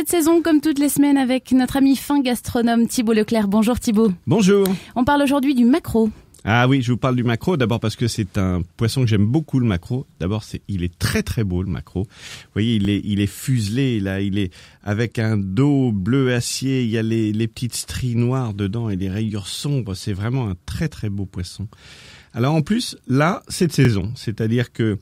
Cette saison, comme toutes les semaines, avec notre ami fin gastronome Thibaut Leclerc. Bonjour Thibaut. Bonjour. On parle aujourd'hui du maquereau. Ah oui, je vous parle du maquereau d'abord parce que c'est un poisson que j'aime beaucoup, le maquereau. D'abord, il est très très beau, le maquereau. Vous voyez, il est fuselé là, il est avec un dos bleu acier, il y a les petites stries noires dedans et les rayures sombres. C'est vraiment un très très beau poisson. Alors en plus, là, c'est de saison, c'est-à-dire que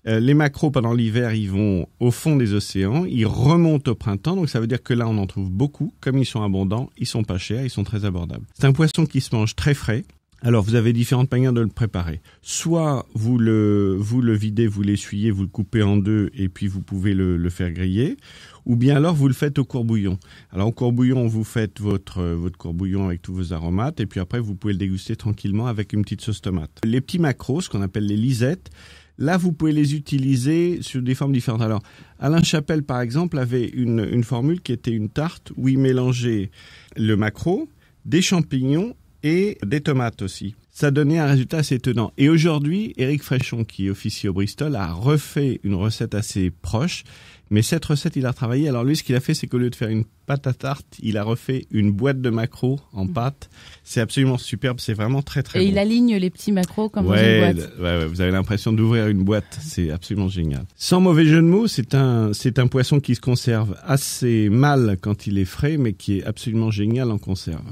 les maquereaux pendant l'hiver, ils vont au fond des océans, ils remontent au printemps, donc ça veut dire que là, on en trouve beaucoup. Comme ils sont abondants, ils sont pas chers, ils sont très abordables. C'est un poisson qui se mange très frais. Alors, vous avez différentes manières de le préparer. Soit vous le videz, vous l'essuyez, vous le coupez en deux et puis vous pouvez le faire griller. Ou bien alors, vous le faites au courbouillon. Alors, au courbouillon, vous faites votre courbouillon avec tous vos aromates et puis après, vous pouvez le déguster tranquillement avec une petite sauce tomate. Les petits maquereaux, ce qu'on appelle les lisettes, là, vous pouvez les utiliser sur des formes différentes. Alors, Alain Chapelle, par exemple, avait une formule qui était une tarte où il mélangeait le maquereau, des champignons et des tomates aussi. Ça donnait un résultat assez étonnant. Et aujourd'hui, Éric Fréchon, qui officie au Bristol, a refait une recette assez proche. Mais cette recette, il a retravaillé. Alors lui, ce qu'il a fait, c'est qu'au lieu de faire une pâte à tarte, il a refait une boîte de maquereaux en pâte. C'est absolument superbe. C'est vraiment très, très bon. Et il aligne les petits maquereaux comme dans une boîte. Ouais, vous avez l'impression d'ouvrir une boîte. C'est absolument génial. Sans mauvais jeu de mots, c'est un poisson qui se conserve assez mal quand il est frais, mais qui est absolument génial en conserve.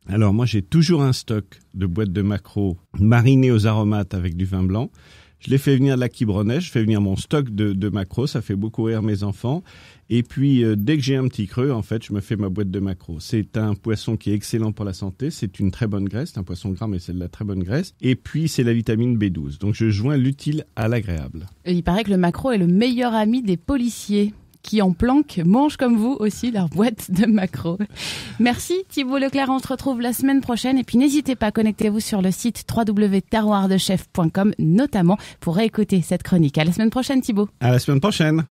Alors moi, j'ai toujours un stock de boîtes de maquereaux marinés aux aromates avec du vin blanc. Je les fais venir de la Quibronnais, je fais venir mon stock de maquereaux, ça fait beaucoup rire mes enfants. Et puis, dès que j'ai un petit creux, en fait, je me fais ma boîte de maquereaux. C'est un poisson qui est excellent pour la santé, c'est une très bonne graisse, c'est un poisson gras, mais c'est de la très bonne graisse. Et puis, c'est la vitamine B12. Donc, je joins l'utile à l'agréable. Et il paraît que le maquereau est le meilleur ami des policiers, qui en planque mangent comme vous aussi leur boîte de maquereaux. Merci Thibaut Leclerc, on se retrouve la semaine prochaine et puis n'hésitez pas, connectez-vous sur le site www.terroirdechef.com notamment pour réécouter cette chronique. À la semaine prochaine Thibaut. À la semaine prochaine.